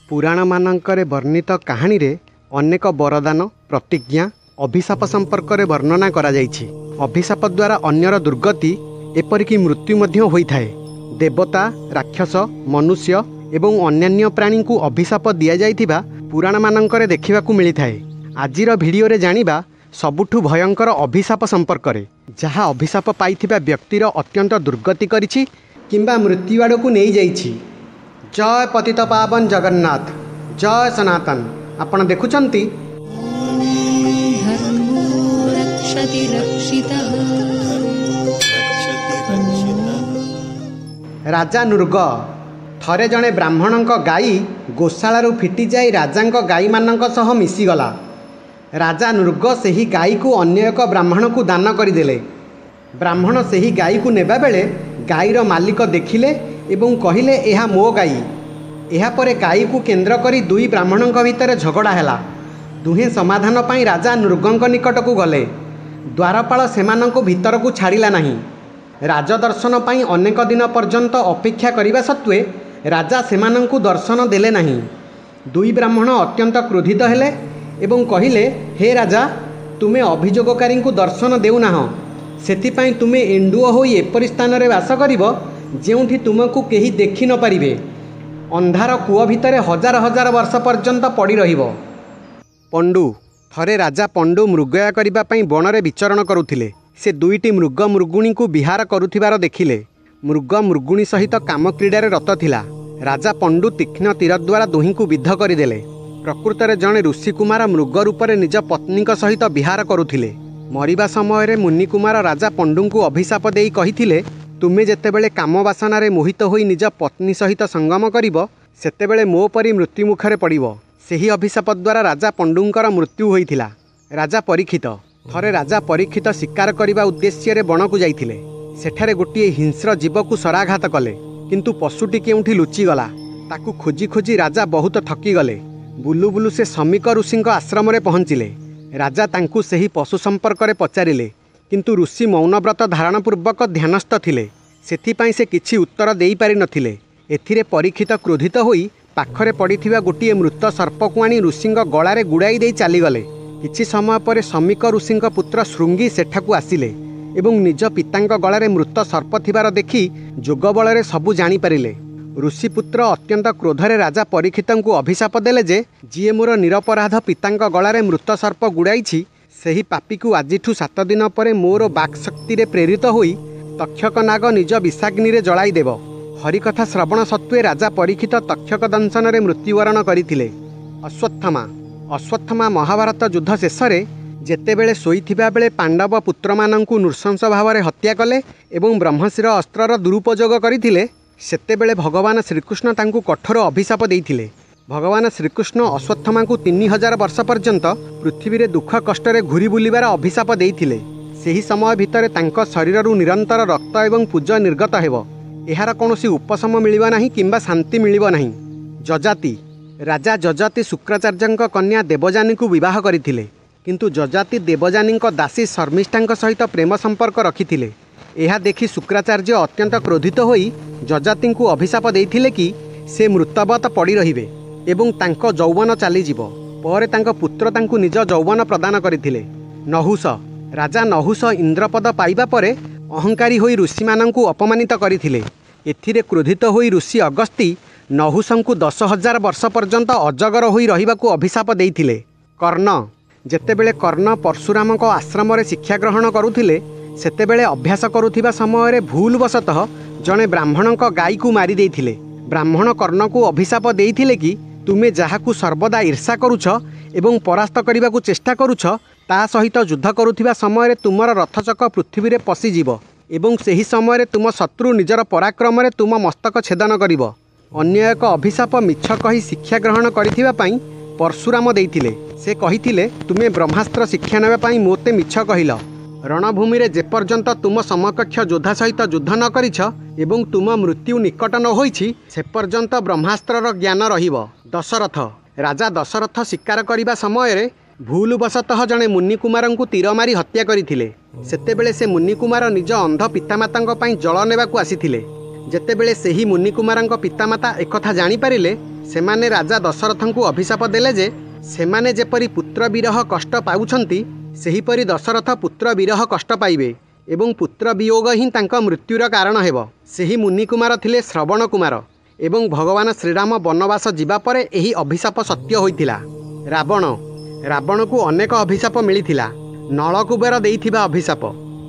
पुराण मानंकरे वर्णित कहानी रे अनेक वरदान प्रतिज्ञा अभिशाप संपर्क रे वर्णना करा जाइछि। अभिशाप द्वारा अन्यर दुर्गति एपरिकी मृत्यु मध्य होइथाए। देवता राक्षस मनुष्य एवं अन्यान्य प्राणी को अभिशाप दिया जाइथिबा पुराण मानंकरे देखिबाकू मिलिथाए। आजिर भिडियो रे जानिबा सबुठु भयंकर अभिशाप संपर्क रे जहा अभिशाप पाइथिबा व्यक्तिर अत्यंत दुर्गति करिछि किंबा मृत्यु आड़कू नहीं जाइछि। जय पतित पावन जगन्नाथ, जय सनातन। आपण देखुचंती राजा नृग थरे जड़े ब्राह्मणक गाई गोशाला फिटी जाई राजांक गाई मानक सह मिसीगला। राजा नृग सेही गाई को अन्य एक ब्राह्मण को दान करदेले। ब्राह्मण सेही गाई को नेबा बेले गाईर मालिक देखिले एवं कहिले एहा मो गाई। एहा परे गाई को केंद्र करी दुई ब्राह्मणों भितर झगड़ा हैला। दुहे समाधान पाई राजा नृगंक निकट को गले। द्वारपाल सेमानंको भितर को छाड़िला नहीं। राजदर्शन पाई अनेक दिन पर्यंत अपेक्षा करिबा सत्वे राजा सेमानंको दर्शन देले नहीं। दुई ब्राह्मण अत्यंत क्रोधित हेले एवं कहिले, हे राजा, तुमे अभियोगकारी को दर्शन देउनाह, सेथिपाई तुमे एंडुओ होई एपरि स्थान रे वास करिबो जेउठी तुमको केही देखि न पारिबे। अंधार कूଅ भितरे हजार हजार वर्ष पर्यंत पड़ी रहिबो। पंडु थरे राजा पंडु मृगया करिबा पई वनरे विचरण करुथिले। से दुईटी मृग मृगुणी को विहार करुथिबार देखिले। मृग मृगुणी सहित काम क्रीडारे रत थिला। राजा पंडु तीक्ष्ण तीर द्वारा दुही को विद्ध करदेले। प्रकृत में जड़े ऋषि कुमार मृग रूप से निज पत्नी सहित विहार करुथिले। मरिबा समय रे मुनि कुमार राजा पंडु को अभिशाप देई कहिथिले, तुमे जेतेबेले काम वासना रे मोहित होई निज पत्नी सहित संगम करिबो सेतेबेले मो परी मृत्यु मुखरे पड़िबो। सेही अभिशाप द्वारा राजा पंडुंकर मृत्यु होइथिला। राजा परीक्षित थरे राजा परीक्षित शिकार करने उद्देश्य रे बण को जाइथिले। सेठारे गोटिए हिंस्र जीव को शराघात कले, किंतु पशुटी केउठी लुचिगला। ताकू खोजी खोजी राजा बहुत थकी गले। बुलु बुलु से समीक ऋषि आश्रम रे पहुँचिले। राजा तांकू सेही पशु संपर्क रे पचारिले, किंतु ऋषि मौनव्रत धारण पूर्वक ध्यानस्थ थिले। सेथिपाई से किछि उत्तर देई पारि नथिले। एथिरे परीक्षित क्रोधित होई पाखरे पड़िथिबा गोटिए मृत सर्प को आनी ऋषिंग गଳାରେ गुड़ाई देई चालीगले। किछि समय पर समीक ऋषिंग पुत्र शृंगी सेठाकू आसिले एवं निज पितांक गଳାରେ मृत सर्प थिबार देखि जोग बଳରେ सबु जानि पारिले। ऋषि पुत्र अत्यंत क्रोधरे राजा परीक्षित को अभिशाप देले जे जीए मोर निरपराध पितांक गଳାରେ मृत सर्प गुड़ाई सेही पापी को आजिठू 7 दिन पर मोर बाक्शक्ति रे प्रेरित होई तक्षक नाग निज विषाग्नि रे जलाई देव। हरिकथा श्रवण सत्वे राजा परीक्षित तक्षक दंशन रे मृत्युवरण करथिले। अश्वत्थामा महाभारत युद्ध शेष रे जेतेबेले शोइथिबा बेले पांडव पुत्र मानंकु नृशंस भाव में हत्या कले एवं ब्रह्मशिर अस्त्रर दुरुपयोग करथिले, सेतेबेले भगवान श्रीकृष्ण तांकु कठोर अभिशाप देइथिले। भगवान श्रीकृष्ण अश्वत्थामा को 3000 वर्ष पर्यंत पृथ्वी रे दुख कष्ट रे घुरी बुलिबार अभिशाप देइथिले। सेही समय भितर तांक शरीररु निरंतर रक्त एवं पूज निर्गत हेबो। एहार कौनसी उपशम मिलिबा नाही किंबा शांति मिलिबा नाही। जजाति राजा जजाति शुक्राचार्यंक कन्या देवजानी को विवाह करथिले, किंतु जजाति देवजानी दासी शर्मिष्ठांक सहित प्रेम संपर्क रखिथिले। एहा देखि शुक्राचार्य अत्यंत क्रोधित होई जजाति को अभिशाप देइथिले कि से मृतवत पड़ी रहिबे एवं तांको यौवन चलीजिवो। पर तांको पुत्र तांको निज यौवन प्रदान करथिले। नहुष राजा नहुष इंद्रपद पाइबा परे अहंकारी होई ऋषि मानंकु अपमानित करथिले। एथिरे क्रोधित होई ऋषि अगस्ती नहुषंकु 10,000 वर्ष पर्यंत अजगर होई रहिबाकू अभिशाप देइथिले। कर्ण जेतेबेले कर्ण परशुरामक आश्रम रे शिक्षा ग्रहण करुथिले सेतेबेले अभ्यास करुथिबा समय रे भूलवशतः जणे ब्राह्मणक गाई को मारी देइथिले। ब्राह्मण कर्ण को अभिशाप देइथिले कि तुमे जाहाकू सर्वदा ईर्षा करुछ एवं परास्त करने चेष्टा करुछ ता सहित युद्ध करुथिबा समय रे तुमर रथचक पृथ्वी रे पशिजिवो एवं सेही समय रे तुम शत्रु निजर पराक्रम रे तुम मस्तक छेदन करिवो। अन्य एक अभिशाप मिछ कही शिक्षा ग्रहण करिथिबा पई परशुराम देइथिले। से कहिथिले, तुमे ब्रह्मास्त्र शिक्षा नेबा पई मोते मिछ कहिल। रणभूमि रे जेपर्यंत तुम समकक्ष योद्धा सहित युद्ध न करिछ एवं तुम मृत्यु निकट न होइछि से पर्यंत ब्रह्मास्त्रर ज्ञान रहिबो। दशरथ राजा दशरथ शिकार करिबा समय रे भूलवशतः जड़े मुनि कुमार को तीर मारी हत्या करथिले। सेतेबेले से मुनि कुमार निज अंध पितामातांक पई जल नेबाकू आसिथिले। ଯେତେବେଳେ ସେହି ମୁନିକୁମାରଙ୍କ ପିତାମାତା ଏକଥା ଜାଣିପାରିଲେ, ସେମାନେ ରାଜା ଦଶରଥଙ୍କୁ ଅଭିଶାପ ଦେଲେ ଯେ ସେମାନେ ଯେପରି ପୁତ୍ର ବିରହ କଷ୍ଟ ପାଉଛନ୍ତି, ସେହିପରି ଦଶରଥ ପୁତ୍ର ବିରହ କଷ୍ଟ ପାଇବେ ଏବଂ ପୁତ୍ର ବିୟୋଗ ହିଁ ତାଙ୍କ ମୃତ୍ୟୁର କାରଣ ହେବ। ସେହି ମୁନିକୁମାର ଥିଲେ ଶ୍ରବଣ କୁମାର ଏବଂ ଭଗବାନ ଶ୍ରୀରାମ ବନବାସ ଯିବା ପରେ ଏହି ଅଭିଶାପ ସତ୍ୟ ହୋଇଥିଲା। ରାବଣକୁ ଅନେକ ଅଭିଶାପ ମିଳିଥିଲା। ନଳକୁବେର ଦେଇଥିବା ଅଭିଶାପ।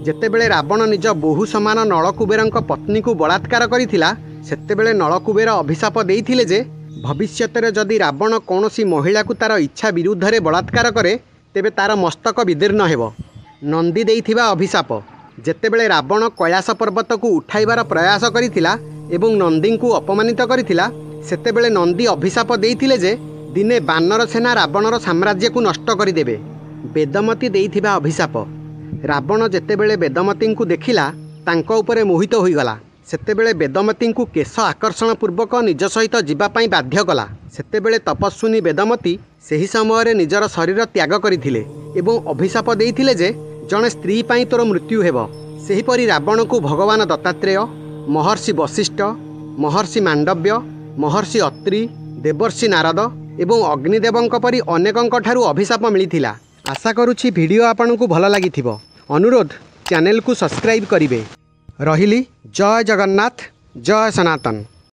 ଯେତେବେଳେ ରାବଣ ନିଜ ବୋହୂ ସମାନ ନଳକୁବେରଙ୍କ ପତ୍ନୀକୁ ବଳାତ୍କାର କରିଥିଲା, ସେତେବେଳେ ନଳକୁବେର ଅଭିଶାପ ଦେଇଥିଲେ ଯେ ଭବିଷ୍ୟତରେ ଯଦି ରାବଣ କୌଣସି ମହିଳାକୁ ତାର ଇଚ୍ଛା ବିରୁଦ୍ଧରେ ବଳାତ୍କାର କରେ, ତେବେ ତାର ମସ୍ତକ ବିଦୀର୍ଣ୍ଣ ହେବ। ନନ୍ଦୀ ଦେଇଥିବା ଅଭିଶାପ। ଯେତେବେଳେ ରାବଣ କୈଳାସ ପର୍ବତକୁ ଉଠାଇବାର ପ୍ରୟାସ କରିଥିଲା ଏବଂ ନନ୍ଦୀଙ୍କୁ ଅପମାନିତ କରିଥିଲା, ସେତେବେଳେ ନନ୍ଦୀ ଅଭିଶାପ ଦେଇଥିଲେ ଯେ ଦିନେ ବାନର ସେନା ରାବଣର ସାମ୍ରାଜ୍ୟକୁ ନଷ୍ଟ କରିଦେବେ। ବେଦମତୀ ଦେଇଥିବା ଅଭିଶାପ। ରାବଣ ଯେତେବେଳେ ବେଦମତୀଙ୍କୁ ଦେଖିଲା, ତାଙ୍କ ଉପରେ ମୋହିତ ହୋଇଗଲା। ସେତେବେଳେ ବେଦମତୀଙ୍କୁ କେଶ ଆକର୍ଷଣ ପୂର୍ବକ ନିଜ ସହିତ ଯିବା ପାଇଁ ବାଧ୍ୟ କଲା। ସେତେବେଳେ ତପସ୍ୱିନୀ ବେଦମତୀ ସେହି ସମୟରେ ନିଜର ଶରୀର ତ୍ୟାଗ କରିଥିଲେ ଏବଂ ଅଭିଶାପ ଦେଇଥିଲେ ଯେ ଜଣେ ସ୍ତ୍ରୀ ପାଇଁ ତୋର ମୃତ୍ୟୁ ହେବ। ସେହିପରି ରାବଣକୁ ଭଗବାନ ଦତ୍ତାତ୍ରେୟ, ମହର୍ଷି ବଶିଷ୍ଠ, ମହର୍ଷି ମାଣ୍ଡବ୍ୟ, ମହର୍ଷି ଅତ୍ରି, ଦେବର୍ଷି ନାରଦ ଏବଂ ଅଗ୍ନିଦେବଙ୍କ ପରି ଅନେକଙ୍କ ଠାରୁ ଅଭିଶାପ ମିଳିଥିଲା। ଆଶା କରୁଛି ଭିଡ଼ିଓ ଆପଣଙ୍କୁ ଭଲ ଲାଗିଥିବ। ଅନୁରୋଧ, ଚ୍ୟାନେଲକୁ ସବସ୍କ୍ରାଇବ୍ କରିବେ। ରହିଲି। ଜୟ ଜଗନ୍ନାଥ, ଜୟ ସନାତନ।